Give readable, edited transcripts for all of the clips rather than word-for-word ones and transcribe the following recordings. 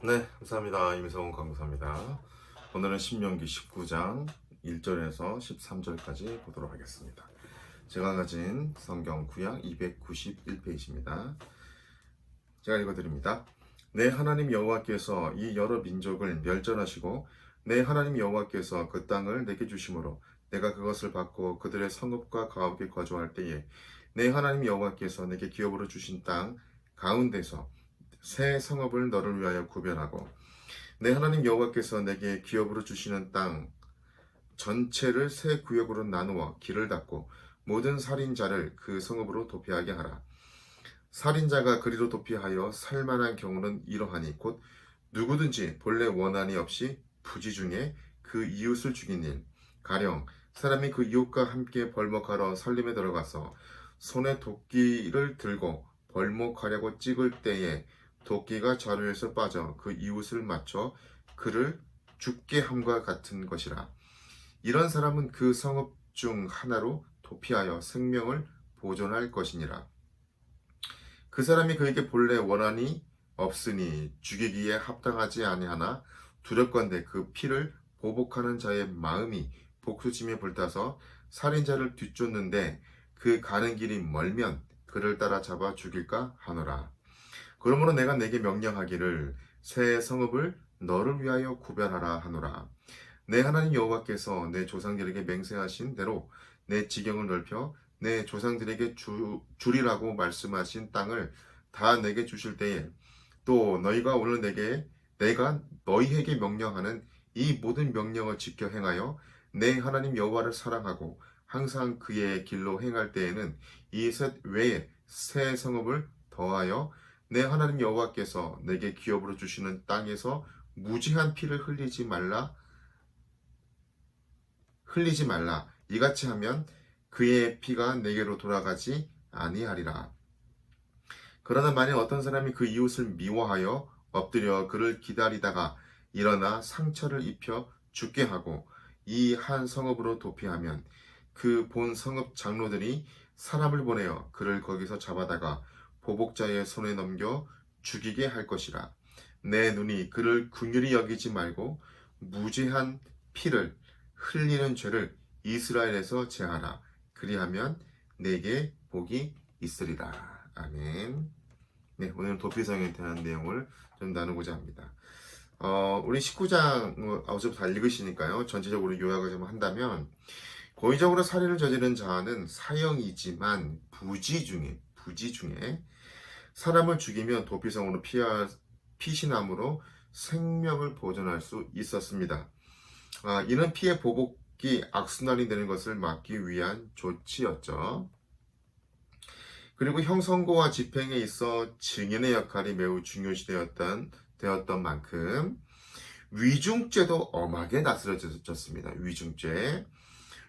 네, 감사합니다. 임성훈 강사입니다. 오늘은 신명기 19장 1절에서 13절까지 보도록 하겠습니다. 제가 가진 성경 구약 291페이지입니다. 제가 읽어드립니다. 내 하나님 여호와께서 이 여러 민족을 멸절하시고 내 하나님 여호와께서 그 땅을 내게 주심으로 내가 그것을 받고 그들의 성읍과 가옥에 거주할 때에 내 하나님 여호와께서 내게 기업으로 주신 땅 가운데서 새 성읍을 너를 위하여 구별하고 내 하나님 여호와께서 내게 기업으로 주시는 땅 전체를 새 구역으로 나누어 길을 닫고 모든 살인자를 그 성읍으로 도피하게 하라. 살인자가 그리로 도피하여 살만한 경우는 이러하니 곧 누구든지 본래 원한이 없이 부지 중에 그 이웃을 죽인 일, 가령 사람이 그 이웃과 함께 벌목하러 살림에 들어가서 손에 도끼를 들고 벌목하려고 찍을 때에 도끼가 자루에서 빠져 그 이웃을 맞춰 그를 죽게 함과 같은 것이라. 이런 사람은 그 성읍 중 하나로 도피하여 생명을 보존할 것이니라. 그 사람이 그에게 본래 원한이 없으니 죽이기에 합당하지 아니하나 두렵건대 그 피를 보복하는 자의 마음이 복수심에 불타서 살인자를 뒤쫓는데 그 가는 길이 멀면 그를 따라 잡아 죽일까 하노라. 그러므로 내가 내게 명령하기를 새 성읍을 너를 위하여 구별하라 하노라. 내 하나님 여호와께서 내 조상들에게 맹세하신 대로 내 지경을 넓혀 내 조상들에게 주리라고 말씀하신 땅을 다 내게 주실 때에 또 너희가 오늘 내가 너희에게 명령하는 이 모든 명령을 지켜 행하여 내 하나님 여호와를 사랑하고 항상 그의 길로 행할 때에는 이 셋 외에 새 성읍을 더하여 내 하나님 여호와께서 내게 기업으로 주시는 땅에서 무지한 피를 흘리지 말라. 이같이 하면 그의 피가 내게로 돌아가지 아니하리라. 그러나 만일 어떤 사람이 그 이웃을 미워하여 엎드려 그를 기다리다가 일어나 상처를 입혀 죽게 하고 이 한 성읍으로 도피하면 그 본 성읍 장로들이 사람을 보내어 그를 거기서 잡아다가 보복자의 손에 넘겨 죽이게 할 것이라. 내 눈이 그를 긍휼히 여기지 말고 무죄한 피를 흘리는 죄를 이스라엘에서 제하라. 그리하면 내게 복이 있으리라. 아멘. 네, 오늘 도피성에 대한 내용을 좀 나누고자 합니다. 우리 19장 어제부터 다 읽으시니까요. 전체적으로 요약을 좀 한다면 고의적으로 살인을 저지른 자는 사형이지만 부지 중에 사람을 죽이면 도피성으로 피신함으로 생명을 보존할 수 있었습니다. 이는 피해 보복이 악순환이 되는 것을 막기 위한 조치였죠. 그리고 형선고와 집행에 있어 증인의 역할이 매우 중요시 되었던 만큼 위중죄도 엄하게 다스려졌습니다.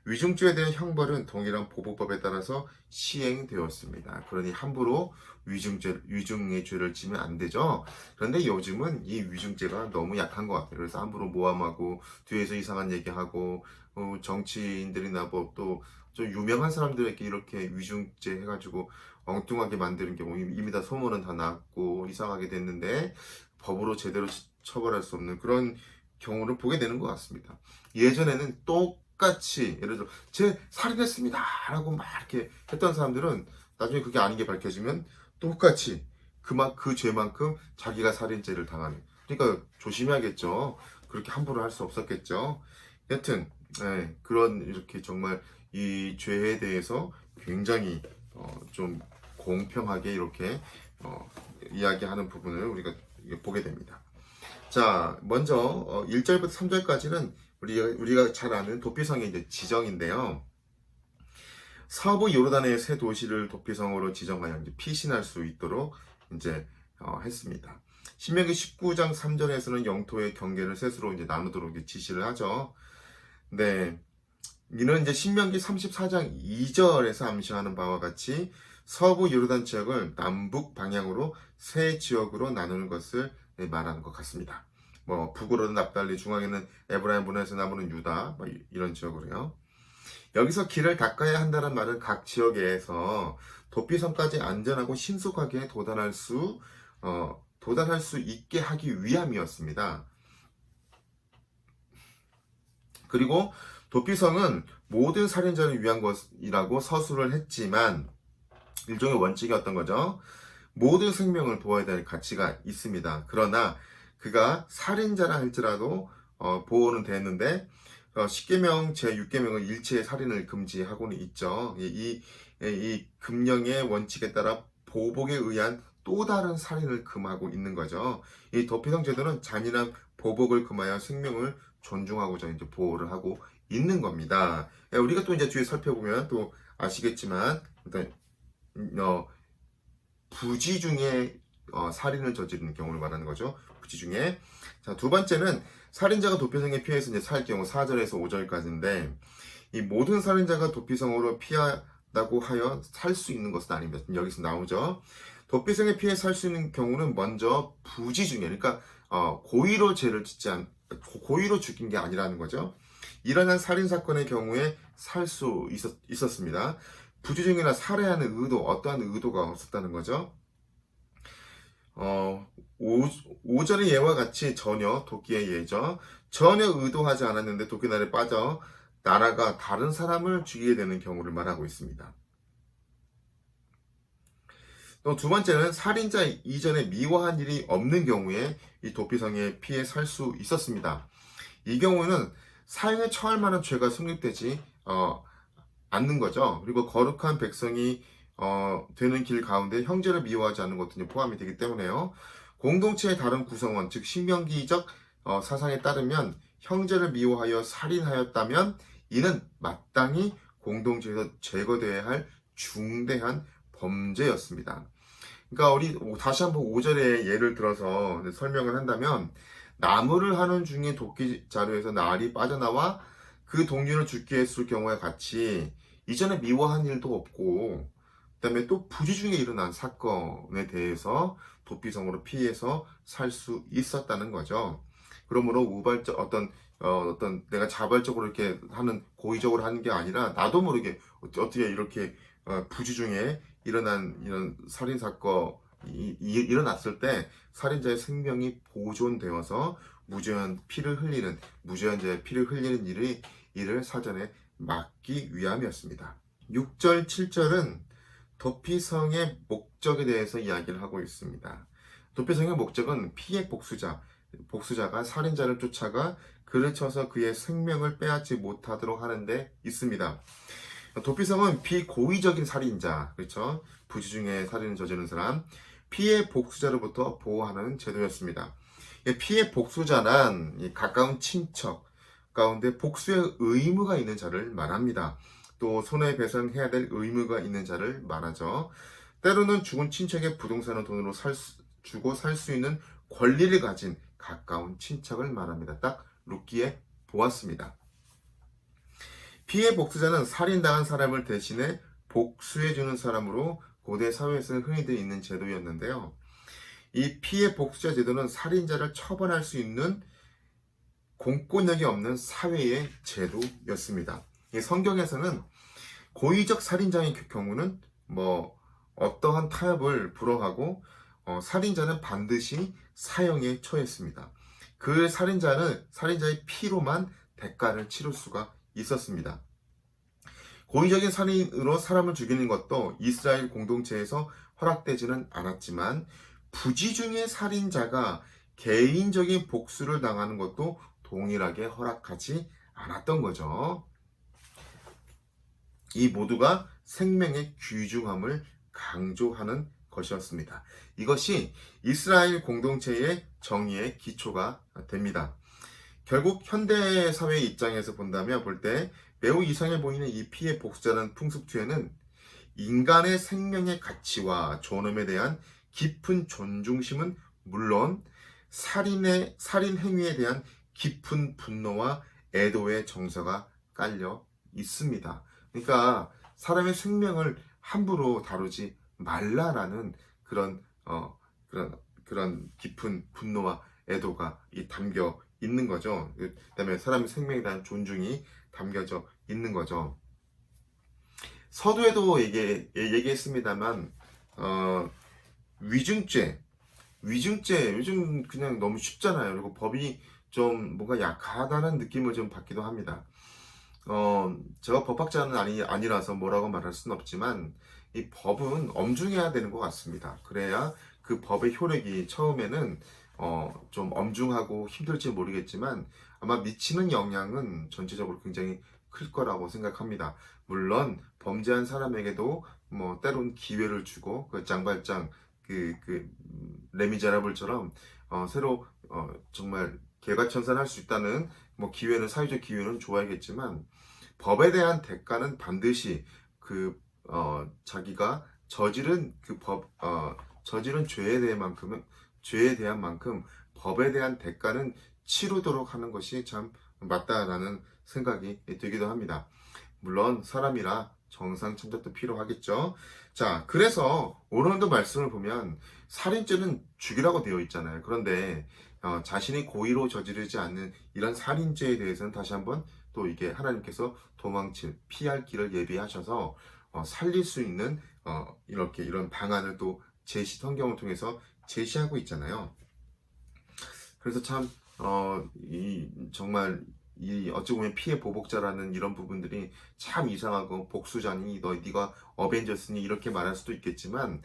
위중죄에 대한 형벌은 동일한 보복법에 따라서 시행되었습니다. 그러니 함부로 위중의 죄를 지면 안 되죠. 그런데 요즘은 이 위중죄가 너무 약한 것 같아요. 그래서 함부로 모함하고 뒤에서 이상한 얘기하고 정치인들이나 뭐 또 좀 유명한 사람들에게 이렇게 위중죄 해가지고 엉뚱하게 만드는 경우 이미 다 소문은 다 났고 이상하게 됐는데 법으로 제대로 처벌할 수 없는 그런 경우를 보게 되는 것 같습니다. 예전에는 똑같이 예를 들어 제 살인했습니다 라고 막 이렇게 했던 사람들은 나중에 그게 아닌 게 밝혀지면 똑같이 그 죄만큼 자기가 살인죄를 당하는, 그러니까 조심해야겠죠. 그렇게 함부로 할 수 없었겠죠. 여튼 그런 이렇게 정말 이 죄에 대해서 굉장히 좀 공평하게 이렇게 이야기하는 부분을 우리가 보게 됩니다. 자, 먼저 1절부터 3절까지는 우리가 잘 아는 도피성의 이제 지정인데요. 서부 요르단의 새 도시를 도피성으로 지정하여 이제 피신할 수 있도록 이제 했습니다. 신명기 19장 3절에서는 영토의 경계를 셋으로 이제 나누도록 이제 지시를 하죠. 네. 이는 이제 신명기 34장 2절에서 암시하는 바와 같이 서부 요르단 지역을 남북 방향으로 세 지역으로 나누는 것을 말하는 것 같습니다. 뭐 북으로는 납달리, 중앙에는 에브라임 분에서 남은 유다, 뭐 이런 지역으로요. 여기서 길을 닦아야 한다는 말은 각 지역에서 도피성까지 안전하고 신속하게 도달할 수 도달할 수 있게 하기 위함이었습니다. 그리고 도피성은 모든 살인자를 위한 것이라고 서술을 했지만 일종의 원칙이 어떤 거죠? 모든 생명을 보호해야 될 가치가 있습니다. 그러나 그가 살인자라 할지라도 보호는 됐는데 10계명 제6계명은 일체의 살인을 금지하고는 있죠. 이 금령의 원칙에 따라 보복에 의한 또 다른 살인을 금하고 있는 거죠. 이 도피성 제도는 잔인한 보복을 금하여 생명을 존중하고자 이제 보호를 하고 있는 겁니다. 우리가 또 이제 뒤에 살펴보면 또 아시겠지만 일단 부지 중에 살인을 저지르는 경우를 말하는 거죠. 부지 중에. 자, 두 번째는 살인자가 도피성에 피해서 이제 살 경우 4절에서 5절까지인데 이 모든 살인자가 도피성으로 피하다고 하여 살 수 있는 것은 아닙니다. 여기서 나오죠. 도피성에 피해 살 수 있는 경우는 먼저 부지 중에 그러니까 고의로 죄를 짓지 고의로 죽인 게 아니라는 거죠. 일어난 살인 사건의 경우에 살 수 있었습니다. 부지 중이나 살해하는 의도, 어떠한 의도가 없었다는 거죠. 5절의 예와 같이 전혀 도끼의 예죠. 전혀 의도하지 않았는데 도끼날에 빠져 나라가 다른 사람을 죽이게 되는 경우를 말하고 있습니다. 또 두 번째는 살인자 이전에 미화한 일이 없는 경우에 이 도피성에 피해 살 수 있었습니다. 이 경우는 사형에 처할 만한 죄가 성립되지 않는 거죠. 그리고 거룩한 백성이 되는 길 가운데 형제를 미워하지 않는 것도 포함이 되기 때문에요. 공동체의 다른 구성원, 즉 신명기적 사상에 따르면 형제를 미워하여 살인하였다면 이는 마땅히 공동체에서 제거되어야 할 중대한 범죄였습니다. 그러니까 우리 다시 한번 5절의 예를 들어서 설명을 한다면 나무를 하는 중에 도끼 자루에서 날이 빠져나와 그 동료를 죽게 했을 경우와 같이 이전에 미워한 일도 없고 그다음에 또 부지 중에 일어난 사건에 대해서 도피성으로 피해서 살 수 있었다는 거죠. 그러므로 우발적 어떤 내가 자발적으로 이렇게 하는 고의적으로 하는 게 아니라 나도 모르게 어떻게 이렇게 부지 중에 일어난 이런 살인 사건이 일어났을 때 살인자의 생명이 보존되어서 무죄한 피를 흘리는 일을 사전에 막기 위함이었습니다. 6절, 7절은 도피성의 목적에 대해서 이야기를 하고 있습니다. 도피성의 목적은 피해 복수자가 살인자를 쫓아가 그를 쳐서 그의 생명을 빼앗지 못하도록 하는 데 있습니다. 도피성은 비고의적인 살인자, 그렇죠? 부지 중에 살인을 저지른 사람, 피해 복수자로부터 보호하는 제도였습니다. 피해 복수자란 가까운 친척 가운데 복수의 의무가 있는 자를 말합니다. 또 손해배상해야 될 의무가 있는 자를 말하죠. 때로는 죽은 친척의 부동산을 돈으로 주고 살 수 있는 권리를 가진 가까운 친척을 말합니다. 딱 룻기에 보았습니다. 피해 복수자는 살인당한 사람을 대신에 복수해주는 사람으로 고대 사회에서는 흔히들 있는 제도였는데요. 이 피해 복수자 제도는 살인자를 처벌할 수 있는 공권력이 없는 사회의 제도였습니다. 이 성경에서는 고의적 살인자의 경우는 어떠한 타협을 불허하고 살인자는 반드시 사형에 처했습니다. 그 살인자의 피로만 대가를 치를 수가 있었습니다. 고의적인 살인으로 사람을 죽이는 것도 이스라엘 공동체에서 허락되지는 않았지만 부지 중의 살인자가 개인적인 복수를 당하는 것도 동일하게 허락하지 않았던 거죠. 이 모두가 생명의 귀중함을 강조하는 것이었습니다. 이것이 이스라엘 공동체의 정의의 기초가 됩니다. 결국 현대사회의 입장에서 볼 때 매우 이상해 보이는 이 피해 복수자라는 풍습투에는 인간의 생명의 가치와 존엄에 대한 깊은 존중심은 물론 살인 행위에 대한 깊은 분노와 애도의 정서가 깔려 있습니다. 그러니까 사람의 생명을 함부로 다루지 말라라는 그런 깊은 분노와 애도가 담겨 있는 거죠. 그다음에 사람의 생명에 대한 존중이 담겨져 있는 거죠. 서두에도 얘기했습니다만 위증죄, 위증죄 요즘 그냥 너무 쉽잖아요. 그리고 법이 좀 뭔가 약하다는 느낌을 좀 받기도 합니다. 제가 법학자는 아니라서 뭐라고 말할 수는 없지만 이 법은 엄중해야 되는 것 같습니다. 그래야 그 법의 효력이 처음에는 좀 엄중하고 힘들지 모르겠지만 아마 미치는 영향은 전체적으로 굉장히 클 거라고 생각합니다. 물론 범죄한 사람에게도 뭐 때론 기회를 주고 그 장발장 레미제라블처럼 새로 정말 개과천선할 수 있다는 뭐 기회는 사회적 기회는 줘야겠지만 법에 대한 대가는 반드시 자기가 저지른 저지른 죄에 대한 만큼 법에 대한 대가는 치르도록 하는 것이 참 맞다라는 생각이 들기도 합니다. 물론 사람이라 정상 참작도 필요하겠죠. 자, 그래서 오늘도 말씀을 보면 살인죄는 죽이라고 되어 있잖아요. 그런데 자신이 고의로 저지르지 않는 이런 살인죄에 대해서는 다시 한번 또 이게 하나님께서 피할 길을 예비하셔서 살릴 수 있는 이렇게 이런 방안을 또 성경을 통해서 제시하고 있잖아요. 그래서 참 정말 이 어찌 보면 피해 보복자라는 이런 부분들이 참 이상하고 복수자니 네가 어벤져스니 이렇게 말할 수도 있겠지만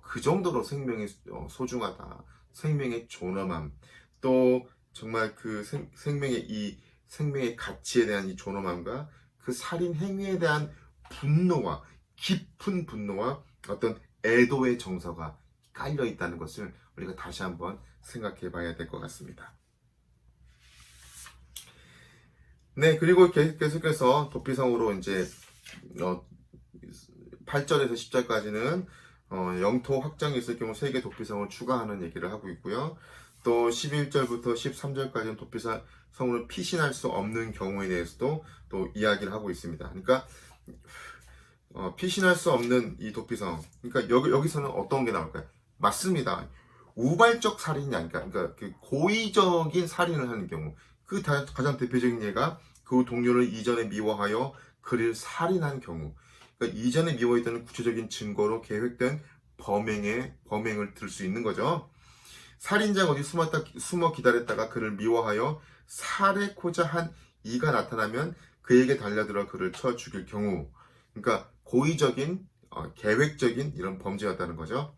그 정도로 생명이 소중하다. 생명의 존엄함 또 정말 그 생명의 가치에 대한 이 존엄함과 그 살인 행위에 대한 분노와 깊은 분노와 어떤 애도의 정서가 깔려 있다는 것을 우리가 다시 한번 생각해 봐야 될 것 같습니다. 네, 그리고 계속해서 도피성으로 이제 8절에서 10절까지는 영토 확장이 있을 경우 세계 도피성을 추가하는 얘기를 하고 있고요. 또 11절부터 13절까지는 도피성으로 피신할 수 없는 경우에 대해서도 또 이야기를 하고 있습니다. 그러니까 피신할 수 없는 이 도피성. 그러니까 여기서는 어떤 게 나올까요? 맞습니다. 우발적 살인이 아니까, 그러니까 그 고의적인 살인을 하는 경우. 가장 대표적인 예가 그 동료를 이전에 미워하여 그를 살인한 경우. 그러니까 이전에 미워했다는 구체적인 증거로 계획된 범행을 들 수 있는 거죠. 살인자가 어디 숨어 기다렸다가 그를 미워하여 살해코자 한 이가 나타나면 그에게 달려들어 그를 쳐 죽일 경우. 그러니까 고의적인 계획적인 이런 범죄였다는 거죠.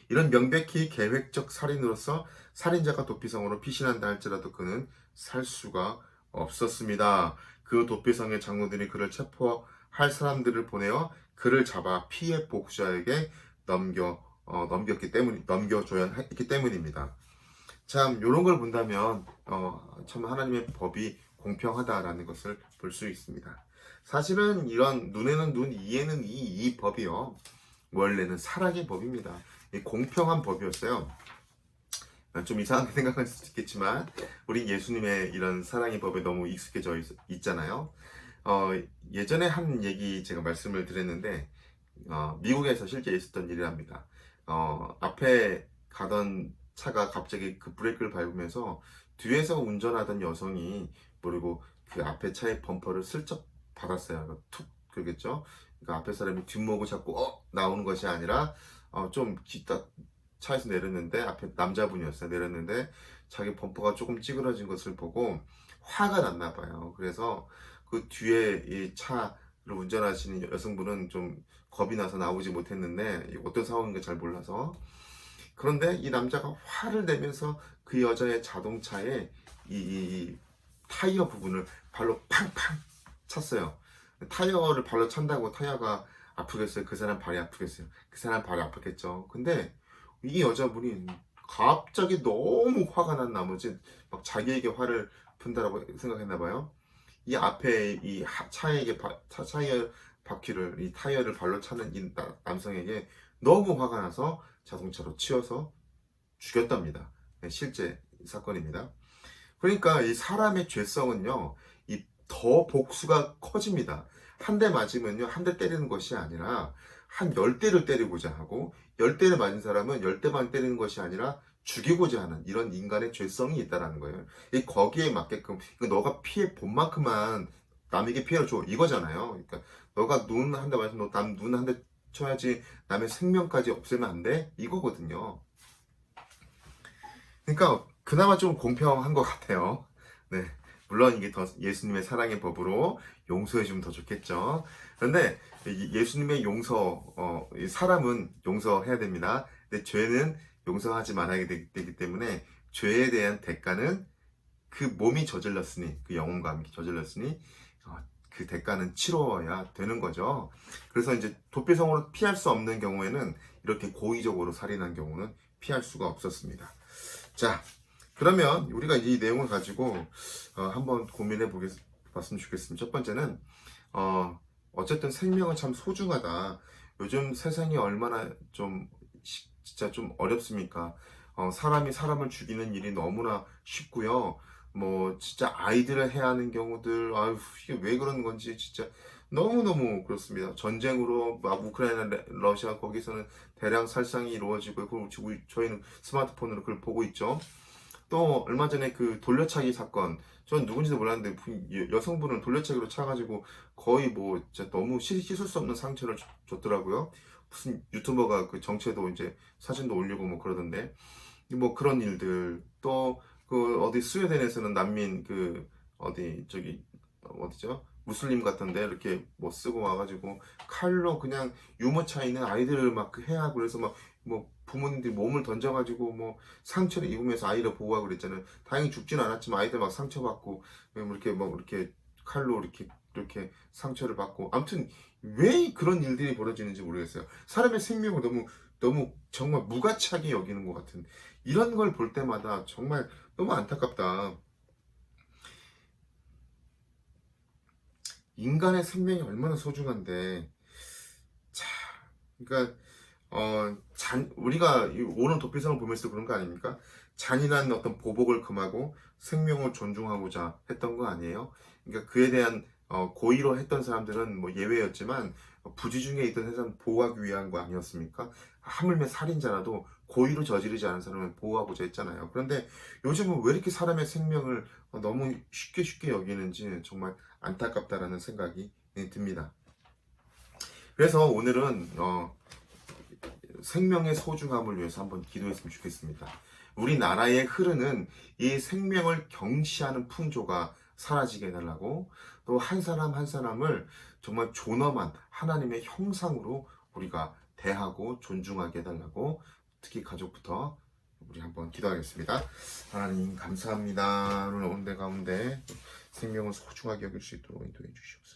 이런 명백히 계획적 살인으로서 살인자가 도피성으로 피신한다 할지라도 그는 살 수가 없었습니다. 그 도피성의 장로들이 그를 체포할 사람들을 보내어 그를 잡아 피해 복수자에게 넘겨줘야 했기 때문입니다. 참 이런 걸 본다면 참 하나님의 법이 공평하다라는 것을 볼 수 있습니다. 사실은 이런 눈에는 눈, 이에는 이 법이요. 원래는 사랑의 법입니다. 공평한 법이었어요. 좀 이상하게 생각할 수도 있겠지만 우리 예수님의 이런 사랑의 법에 너무 익숙해져 있잖아요. 예전에 한 얘기 제가 말씀을 드렸는데 미국에서 실제 있었던 일이랍니다. 앞에 가던 차가 갑자기 그 브레이크를 밟으면서 뒤에서 운전하던 여성이 모르고 그 앞에 차의 범퍼를 슬쩍 받았어요. 툭 그러겠죠. 그러니까 앞에 사람이 뒷목을 잡고 나오는 것이 아니라 좀 기다 차에서 내렸는데 앞에 남자분이었어요. 내렸는데 자기 범퍼가 조금 찌그러진 것을 보고 화가 났나 봐요. 그래서 그 뒤에 이 차를 운전하시는 여성분은 좀 겁이 나서 나오지 못했는데 어떤 상황인지 잘 몰라서 그런데 이 남자가 화를 내면서 그 여자의 자동차에 이 타이어 부분을 발로 팡팡 찼어요. 타이어를 발로 찬다고 타이어가 아프겠어요? 그 사람 발이 아프겠어요? 그 사람 발이 아프겠죠. 근데 이 여자분이 갑자기 너무 화가 난 나머지 막 자기에게 화를 푼다라고 생각했나 봐요. 이 앞에 이 타이어 바퀴를 이 타이어를 발로 차는 이 남성에게 너무 화가 나서 자동차로 치여서 죽였답니다. 네, 실제 사건입니다. 그러니까 이 사람의 죄성은요, 더 복수가 커집니다. 한 대 맞으면요, 한 대 때리는 것이 아니라 한 10대를 때리고자 하고 10대를 맞은 사람은 10대만 때리는 것이 아니라 죽이고자 하는 이런 인간의 죄성이 있다는 거예요. 거기에 맞게끔 너가 피해 본 만큼만 남에게 피해를 줘 이거잖아요. 그러니까 너가 눈 한 대 맞으면 남 눈 한 대 쳐야지 남의 생명까지 없애면 안 돼? 이거거든요. 그러니까 그나마 좀 공평한 것 같아요. 네. 물론 이게 더 예수님의 사랑의 법으로 용서해주면 더 좋겠죠. 그런데 예수님의 이 사람은 용서해야 됩니다. 근데 죄는 용서하지 말아야 되기 때문에 죄에 대한 대가는 그 몸이 저질렀으니, 그 영혼과 함께 저질렀으니 그 대가는 치러야 되는 거죠. 그래서 이제 도피성으로 피할 수 없는 경우에는 이렇게 고의적으로 살인한 경우는 피할 수가 없었습니다. 자, 그러면 우리가 이 내용을 가지고 한번 고민해 봤으면 좋겠습니다. 첫 번째는 어쨌든 생명은 참 소중하다. 요즘 세상이 얼마나 좀 진짜 좀 어렵습니까? 사람이 사람을 죽이는 일이 너무나 쉽고요. 뭐 진짜 아이들을 해야 하는 경우들, 아유 이게 왜 그런 건지 진짜 너무너무 그렇습니다. 전쟁으로 막 우크라이나, 러시아 거기서는 대량 살상이 이루어지고 저희는 스마트폰으로 그걸 보고 있죠. 또 얼마 전에 그 돌려차기 사건, 전 누군지도 몰랐는데 여성분을 돌려차기로 차가지고 거의 뭐 진짜 너무 씻을 수 없는 상처를 줬더라고요. 무슨 유튜버가 그 정체도 이제 사진도 올리고 뭐 그러던데, 뭐 그런 일들. 또 그 어디 스웨덴에서는 난민 그 어디 저기 어디죠? 무슬림 같은데 이렇게 뭐 쓰고 와가지고 칼로 그냥 유모 차 있는 아이들을 막 해하고, 그래서 막 뭐 부모님들이 몸을 던져가지고 뭐 상처를 입으면서 아이를 보호하고 그랬잖아요. 다행히 죽진 않았지만 아이들 막 상처받고 뭐 이렇게 막 이렇게 칼로 이렇게 상처를 받고, 아무튼 왜 그런 일들이 벌어지는지 모르겠어요. 사람의 생명을 너무 정말 무가치하게 여기는 것 같은, 이런 걸 볼 때마다 정말 너무 안타깝다. 인간의 생명이 얼마나 소중한데, 자, 그러니까 우리가 오늘 도피성을 보면서 그런 거 아닙니까? 잔인한 어떤 보복을 금하고 생명을 존중하고자 했던 거 아니에요? 그러니까 그에 대한 고의로 했던 사람들은 뭐 예외였지만 부지 중에 있던 사람 보호하기 위한 거 아니었습니까? 하물며 살인자라도 고의로 저지르지 않은 사람을 보호하고자 했잖아요. 그런데 요즘은 왜 이렇게 사람의 생명을 너무 쉽게 여기는지 정말 안타깝다라는 생각이 듭니다. 그래서 오늘은 생명의 소중함을 위해서 한번 기도했으면 좋겠습니다. 우리나라에 흐르는 이 생명을 경시하는 풍조가 사라지게 해달라고, 또 한 사람 한 사람을 정말 존엄한 하나님의 형상으로 우리가 대하고 존중하게 해달라고, 특히 가족부터 우리 한번 기도하겠습니다. 하나님 감사합니다. 오늘 온 데 가운데 생명을 소중하게 여길 수 있도록 인도해 주시옵소서.